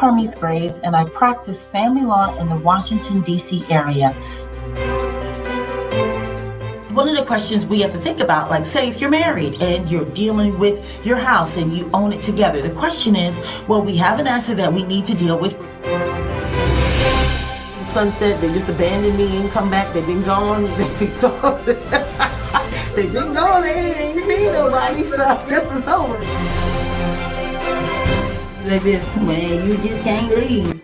Carmiece Graves, and I practice family law in the Washington, D.C. area. One of the questions we have to think about, like say if you're married and you're dealing with your house and you own it together, the question is, well, we have an asset that we need to deal with. Sunset, they just abandoned me and come back, they've been gone, they've been gone. They've been gone, they ain't seen nobody, so this is over. Like this, man, you just can't leave.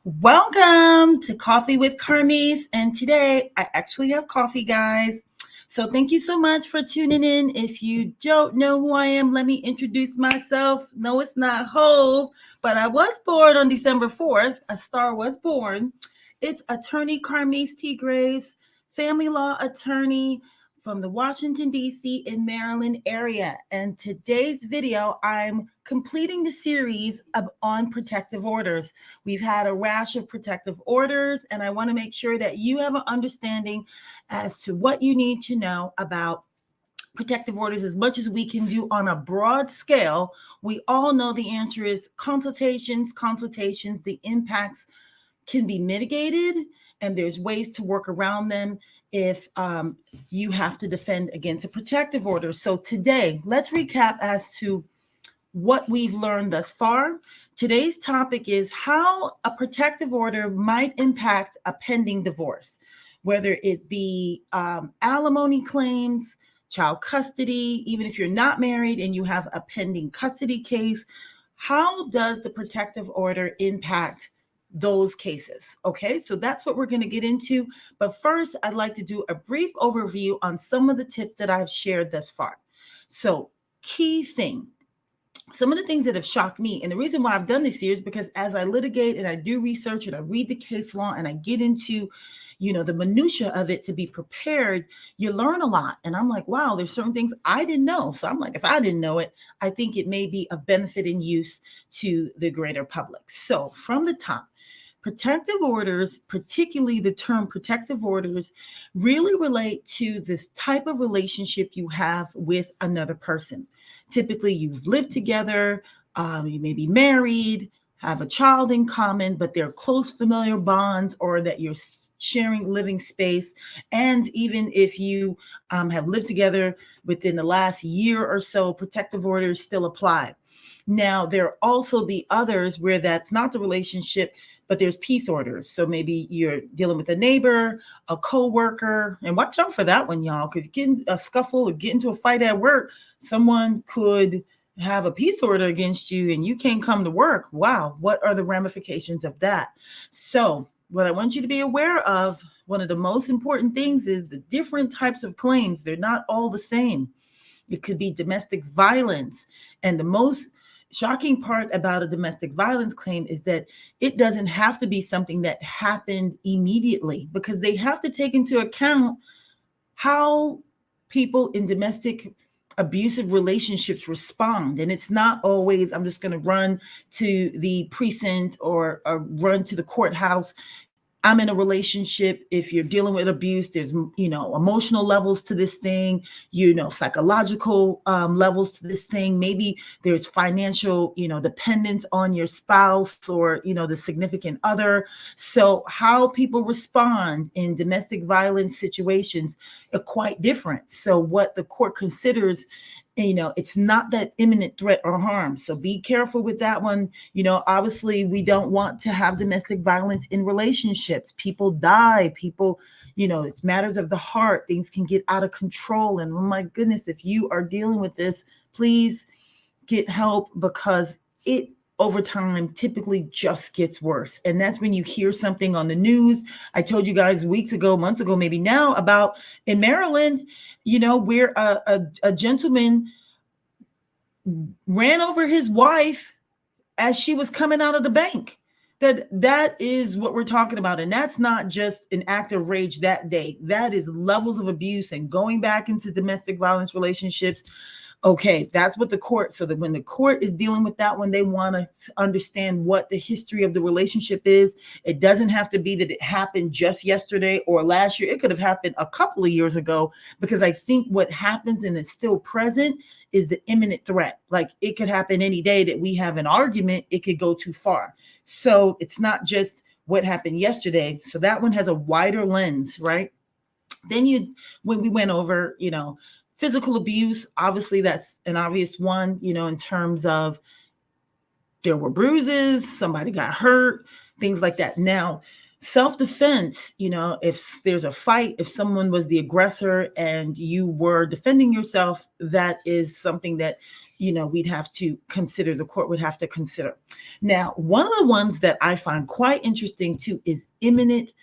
Welcome to Coffee with Carmiece, and today I actually have coffee, guys. So thank you so much for tuning in. If you don't know who I am, let me introduce myself. No, it's not Hove, but I was born on December 4th. A star was born. It's attorney Carmiece T. Graves, family law attorney from the Washington, D.C. and Maryland area. And today's video, I'm completing the series on protective orders. We've had a rash of protective orders, and I want to make sure that you have an understanding as to what you need to know about protective orders as much as we can do on a broad scale. We all know the answer is consultations, the impacts can be mitigated, and there's ways to work around them if you have to defend against a protective order. So today, let's recap as to what we've learned thus far. Today's topic is how a protective order might impact a pending divorce, whether it be alimony claims, child custody, even if you're not married and you have a pending custody case. How does the protective order impact those cases? Okay, so that's what we're going to get into. But first, I'd like to do a brief overview on some of the tips that I've shared thus far. So, key thing, some of the things that have shocked me, and the reason why I've done this here is because as I litigate and I do research and I read the case law and I get into, the minutia of it to be prepared, you learn a lot. And I'm like, wow, there's certain things I didn't know. So I'm like, if I didn't know it, I think it may be of benefit and use to the greater public. So from the top, protective orders, particularly the term protective orders, really relate to this type of relationship you have with another person. Typically, you've lived together, you may be married, have a child in common, but they're close familiar bonds, or that you're sharing living space. And even if you have lived together within the last year or so, protective orders still apply. Now, there are also the others where that's not the relationship, but there's peace orders. So maybe you're dealing with a neighbor, a co-worker, and watch out for that one, y'all, because getting a scuffle or get into a fight at work, someone could have a peace order against you and you can't come to work. Wow, what are the ramifications of that? So what I want you to be aware of, one of the most important things is the different types of claims. They're not all the same. It could be domestic violence. And the most shocking part about a domestic violence claim is that it doesn't have to be something that happened immediately, because they have to take into account how people in domestic abusive relationships respond. And it's not always, I'm just going to run to the precinct or run to the courthouse. I'm in a relationship. If you're dealing with abuse, there's, emotional levels to this thing, psychological levels to this thing. Maybe there's financial, dependence on your spouse or, the significant other. So how people respond in domestic violence situations are quite different. So what the court considers, it's not that imminent threat or harm. So be careful with that one. Obviously we don't want to have domestic violence in relationships. People die, it's matters of the heart. Things can get out of control. And oh my goodness, if you are dealing with this, please get help, because it over time typically just gets worse. And that's when you hear something on the news. I told you guys weeks ago, months ago, maybe now, about in Maryland, where a gentleman ran over his wife as she was coming out of the bank. That is what we're talking about. And that's not just an act of rage that day. That is levels of abuse and going back into domestic violence relationships. Okay, that's what the court, so that when the court is dealing with that one, they want to understand what the history of the relationship is. It doesn't have to be that it happened just yesterday or last year. It could have happened a couple of years ago, because I think what happens and it's still present is the imminent threat. Like, it could happen any day that we have an argument, it could go too far. So it's not just what happened yesterday. So that one has a wider lens, right? Then when we went over, physical abuse, obviously that's an obvious one, in terms of there were bruises, somebody got hurt, things like that. Now, self-defense, if there's a fight, if someone was the aggressor and you were defending yourself, that is something that, we'd have to consider, the court would have to consider. Now, one of the ones that I find quite interesting too is imminent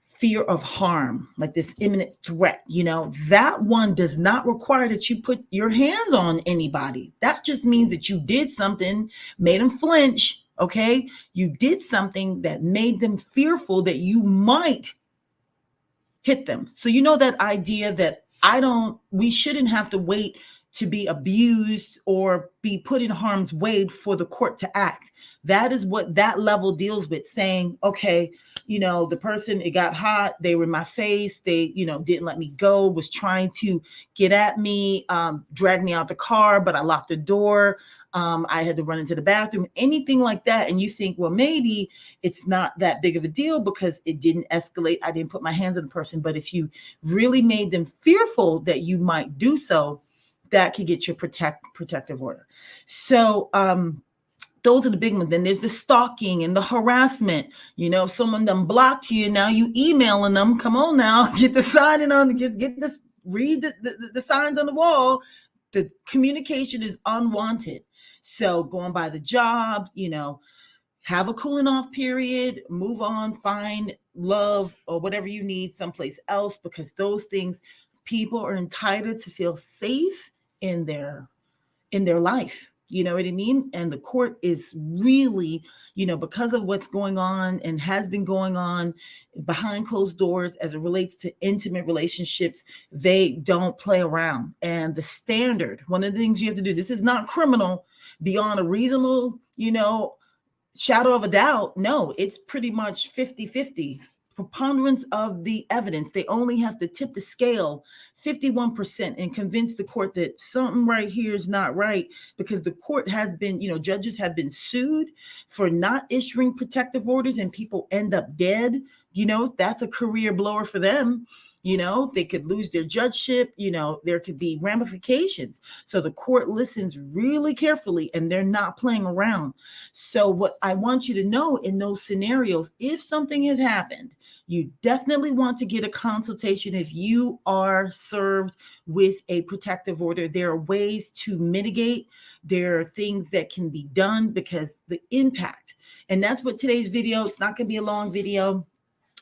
fear of harm, like this imminent threat. That one does not require that you put your hands on anybody. That just means that you did something, made them flinch. Okay. You did something that made them fearful that you might hit them. So, that idea that we shouldn't have to wait to be abused or be put in harm's way for the court to act. That is what that level deals with, saying, okay, the person, it got hot, they were in my face, they, didn't let me go, was trying to get at me, drag me out the car, but I locked the door. I had to run into the bathroom, anything like that. And you think, well, maybe it's not that big of a deal because it didn't escalate. I didn't put my hands on the person. But if you really made them fearful that you might do so, that could get your protective order. So, those are the big ones. Then there's the stalking and the harassment. Someone done blocked you. Now you emailing them. Come on now, get the signing on, get this, read the signs on the wall. The communication is unwanted. So going by the job, have a cooling off period, move on, find love or whatever you need someplace else, because those things, people are entitled to feel safe in their life. You know what I mean? And the court is really, because of what's going on and has been going on behind closed doors as it relates to intimate relationships, they don't play around. And the standard, one of the things you have to do, this is not criminal beyond a reasonable, shadow of a doubt. No, it's pretty much 50-50. Preponderance of the evidence. They only have to tip the scale 51% and convince the court that something right here is not right, because the court has been, judges have been sued for not issuing protective orders and people end up dead. That's a career blower for them. They could lose their judgeship. There could be ramifications. So the court listens really carefully and they're not playing around. So what I want you to know in those scenarios, if something has happened, you definitely want to get a consultation if you are served with a protective order. There are ways to mitigate. There are things that can be done, because the impact, and that's what today's video, it's not going to be a long video.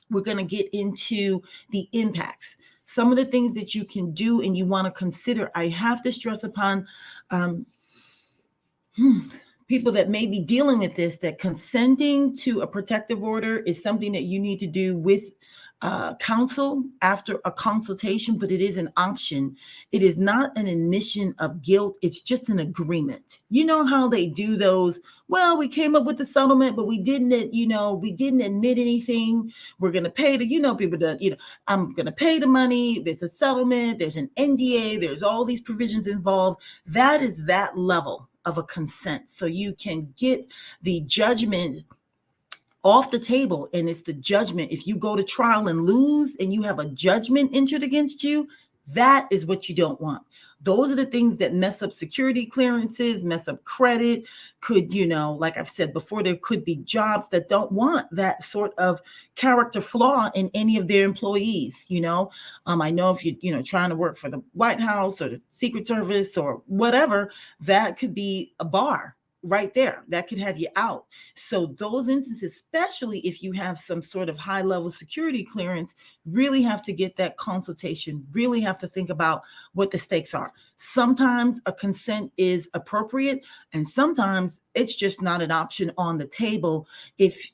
We're going to get into the impacts, some of the things that you can do and you want to consider. I have to stress upon people that may be dealing with this, that consenting to a protective order is something that you need to do with counsel after a consultation, but it is an option. It is not an admission of guilt. It's just an agreement. You know how they do those? Well, we came up with the settlement, but we didn't admit anything. We're going to pay people that, I'm going to pay the money. There's a settlement. There's an NDA. There's all these provisions involved. That is that level of a consent. So you can get the judgment off the table, and it's the judgment. If you go to trial and lose and you have a judgment entered against you, that is what you don't want. Those are the things that mess up security clearances, mess up credit, could, like I've said before, there could be jobs that don't want that sort of character flaw in any of their employees. I know if you're trying to work for the White House or the Secret Service or whatever, that could be a bar right there. That could have you out. So those instances, especially if you have some sort of high level security clearance, really have to get that consultation, really have to think about what the stakes are. Sometimes a consent is appropriate, and sometimes it's just not an option on the table. If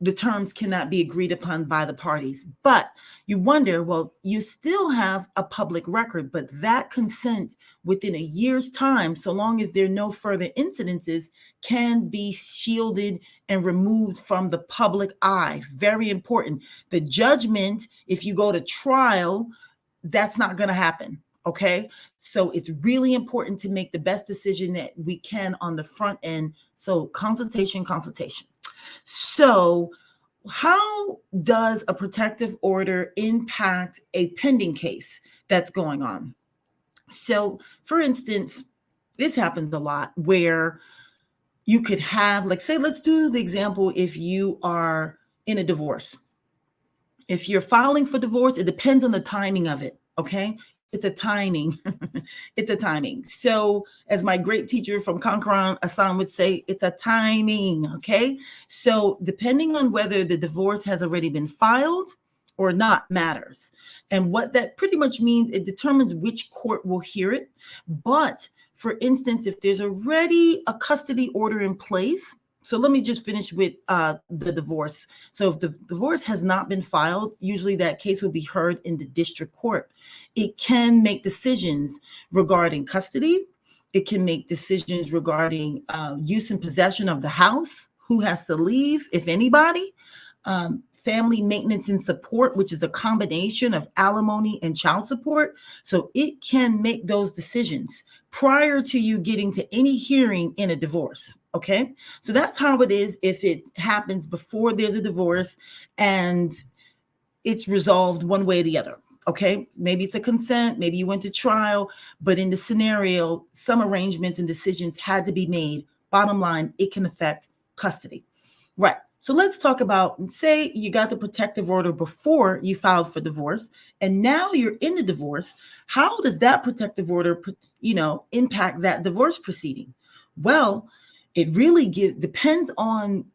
the terms cannot be agreed upon by the parties. But you wonder, well, you still have a public record, but that consent within a year's time, so long as there are no further incidences, can be shielded and removed from the public eye. Very important. The judgment, if you go to trial, that's not going to happen. Okay. So it's really important to make the best decision that we can on the front end. So consultation. So how does a protective order impact a pending case that's going on? So for instance, this happens a lot where you could have, like, say, let's do the example, if you are in a divorce. If you're filing for divorce, it depends on the timing of it. Okay. It's a timing. It's a timing. So as my great teacher from Conquerant Assam would say, it's a timing. Okay. So depending on whether the divorce has already been filed or not matters. And what that pretty much means, it determines which court will hear it. But for instance, if there's already a custody order in place, so let me just finish with the divorce. So if the divorce has not been filed, usually that case will be heard in the district court. It can make decisions regarding custody. It can make decisions regarding use and possession of the house, who has to leave, if anybody, family maintenance and support, which is a combination of alimony and child support. So it can make those decisions prior to you getting to any hearing in a divorce. Okay, so that's how it is if it happens before there's a divorce and it's resolved one way or the other. Okay, maybe it's a consent, maybe you went to trial, but in the scenario, some arrangements and decisions had to be made. Bottom line, it can affect custody. Right. So let's talk about, say you got the protective order before you filed for divorce, and now you're in the divorce. How does that protective order, impact that divorce proceeding? Well, it really depends on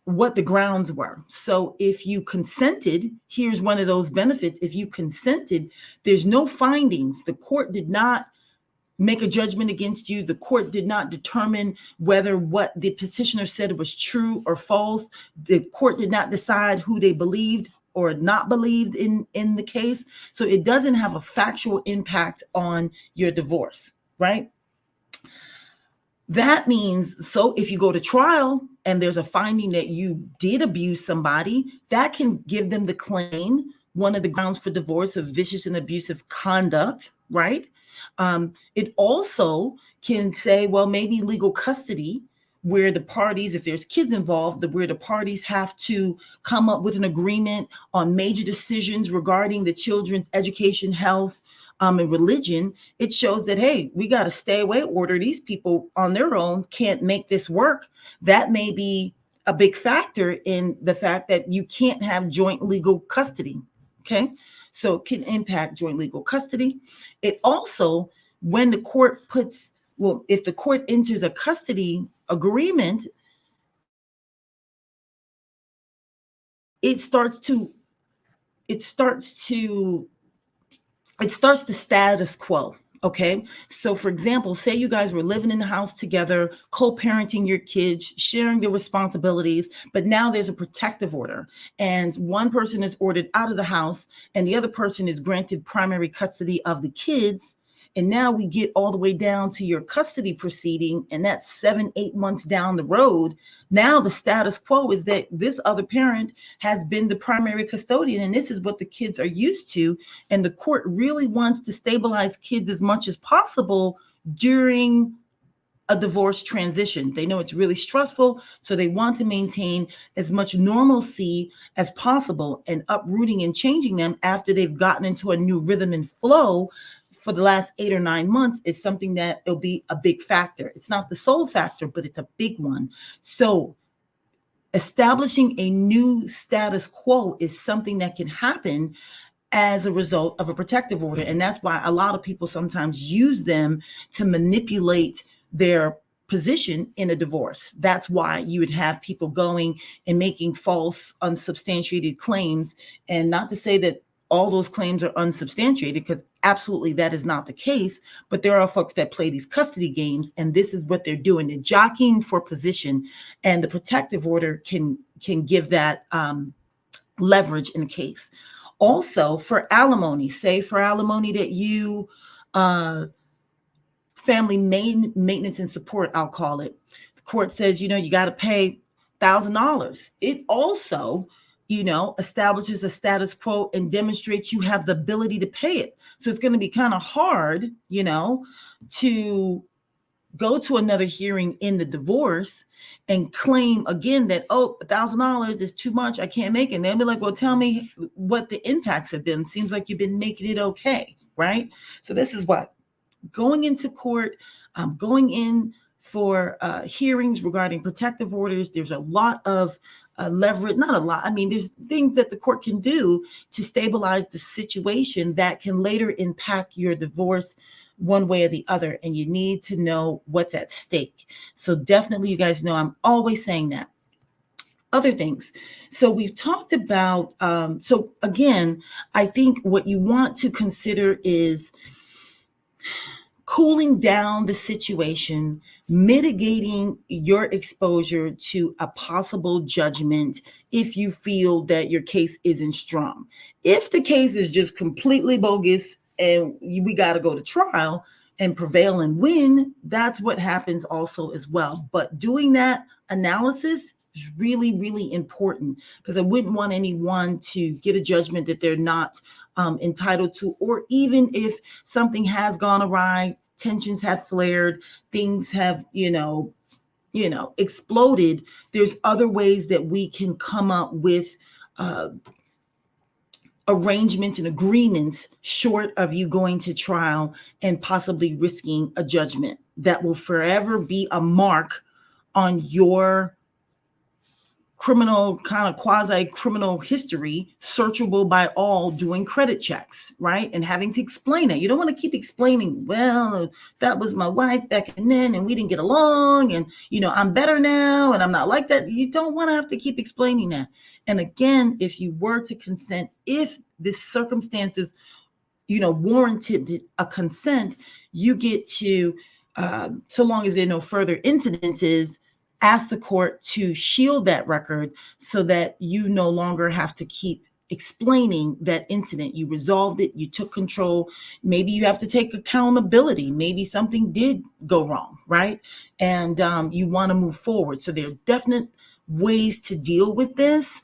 what the grounds were. So if you consented, here's one of those benefits. If you consented, there's no findings. The court did not make a judgment against you. The court did not determine whether what the petitioner said was true or false. The court did not decide who they believed or not believed in the case. So it doesn't have a factual impact on your divorce, right? That means, so if you go to trial and there's a finding that you did abuse somebody, that can give them the claim, one of the grounds for divorce, of vicious and abusive conduct, right? It also can say, well, maybe legal custody, where the parties, if there's kids involved, where the parties have to come up with an agreement on major decisions regarding the children's education, health, and religion. It shows that, hey, we got a stay away order. These people on their own can't make this work. That may be a big factor in the fact that you can't have joint legal custody. Okay. So it can impact joint legal custody. It also, when the court if the court enters a custody agreement, it starts the status quo. Okay. So for example, say you guys were living in the house together, co-parenting your kids, sharing the responsibilities, but now there's a protective order and one person is ordered out of the house and the other person is granted primary custody of the kids. And now we get all the way down to your custody proceeding, and that's 7-8 months down the road. Now the status quo is that this other parent has been the primary custodian, and this is what the kids are used to. And the court really wants to stabilize kids as much as possible during a divorce transition. They know it's really stressful, so they want to maintain as much normalcy as possible, and uprooting and changing them after they've gotten into a new rhythm and flow for the last 8 or 9 months is something that it'll be a big factor. It's not the sole factor, but it's a big one. So establishing a new status quo is something that can happen as a result of a protective order. And that's why a lot of people sometimes use them to manipulate their position in a divorce. That's why you would have people going and making false, unsubstantiated claims. And not to say that all those claims are unsubstantiated, because absolutely that is not the case. But there are folks that play these custody games, and this is what they're doing. They're jockeying for position, and the protective order can give that leverage in the case. Also, for alimony, say for alimony that you family maintenance and support, I'll call it. The court says, you got to pay $1,000. It also, establishes a status quo and demonstrates you have the ability to pay it. So it's going to be kind of hard, to go to another hearing in the divorce and claim again that, $1,000 is too much, I can't make it. And they'll be like, well, tell me what the impacts have been. Seems like you've been making it okay, right? So this is what going into court, going in for hearings regarding protective orders. There's a lot of leverage, not a lot. I mean, there's things that the court can do to stabilize the situation that can later impact your divorce one way or the other. And you need to know what's at stake. So definitely, you guys know, I'm always saying that. Other things. So we've talked about, so again, I think what you want to consider is cooling down the situation, mitigating your exposure to a possible judgment if you feel that your case isn't strong. If the case is just completely bogus and we got to go to trial and prevail and win, that's what happens also as well. But doing that analysis is really, really important, because I wouldn't want anyone to get a judgment that they're not entitled to, or even if something has gone awry, tensions have flared, things have, exploded. There's other ways that we can come up with arrangements and agreements short of you going to trial and possibly risking a judgment that will forever be a mark on your criminal, kind of quasi-criminal history, searchable by all, doing credit checks, right? And having to explain it. You don't want to keep explaining, well, that was my wife back then and we didn't get along and, I'm better now and I'm not like that. You don't want to have to keep explaining that. And again, if you were to consent, if the circumstances, warranted a consent, you get to, so long as there are no further incidences, ask the court to shield that record so that you no longer have to keep explaining that incident. You resolved it, you took control. Maybe you have to take accountability. Maybe something did go wrong, right? And you want to move forward. So there are definite ways to deal with this.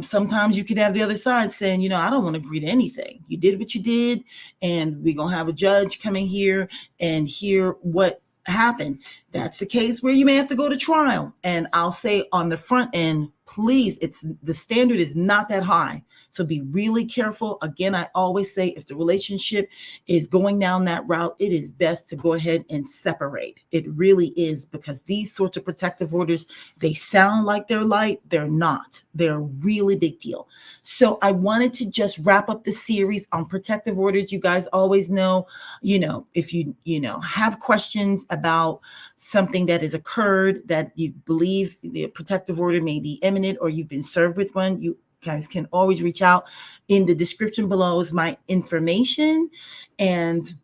Sometimes you could have the other side saying, I don't want to agree to anything. You did what you did, and we're going to have a judge come in here and hear what happen. That's the case where you may have to go to trial. And I'll say on the front end, please, the standard is not that high. So be really careful. Again, I always say if the relationship is going down that route, it is best to go ahead and separate. It really is, because these sorts of protective orders, they sound like they're light. They're not. They're a really big deal. So I wanted to just wrap up the series on protective orders. You guys always know, if you have questions about something that has occurred that you believe the protective order may be imminent, or you've been served with one, you guys can always reach out. In the description below is my information, and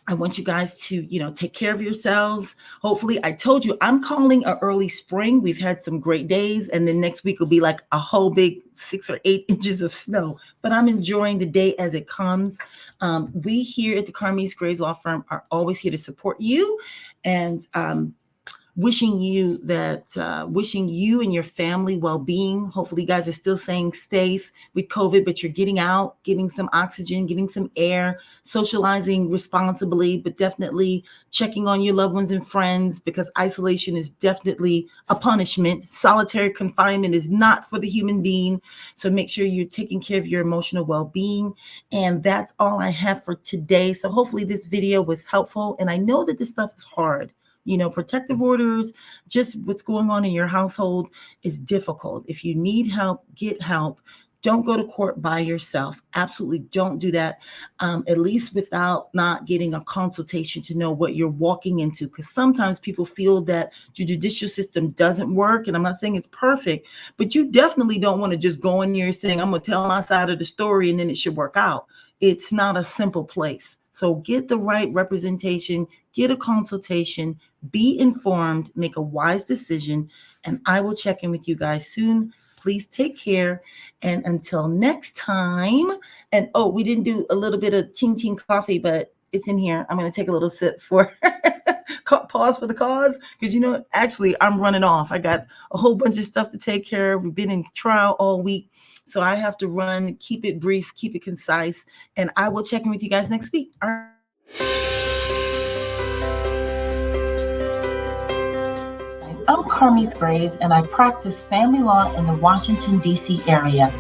I want you guys to, take care of yourselves. Hopefully, I told you, I'm calling an early spring. We've had some great days, and then next week will be like a whole big 6 or 8 inches of snow. But I'm enjoying the day as it comes. We here at the Carmiece Graves Law Firm are always here to support you, and wishing you and your family well-being. Hopefully you guys are still staying safe with COVID, but you're getting out, getting some oxygen, getting some air, socializing responsibly, but definitely checking on your loved ones and friends, because isolation is definitely a punishment. Solitary confinement is not for the human being. So make sure you're taking care of your emotional well-being. And that's all I have for today. So hopefully this video was helpful. And I know that this stuff is hard. Protective orders, just what's going on in your household is difficult. If you need help, get help. Don't go to court by yourself. Absolutely don't do that, at least without not getting a consultation to know what you're walking into. Because sometimes people feel that the judicial system doesn't work. And I'm not saying it's perfect, but you definitely don't want to just go in here saying, I'm going to tell my side of the story and then it should work out. It's not a simple place. So get the right representation, get a consultation, be informed, make a wise decision, and I will check in with you guys soon. Please take care. And until next time, and oh, we didn't do a little bit of ching ching coffee, but it's in here. I'm going to take a little sip for pause for the cause, because actually I'm running off. I got a whole bunch of stuff to take care of. We've been in trial all week, so I have to run. Keep it brief, keep it concise, and I will check in with you guys next week. All right. I'm Carmiece Graves, and I practice family law in the Washington, D.C. area.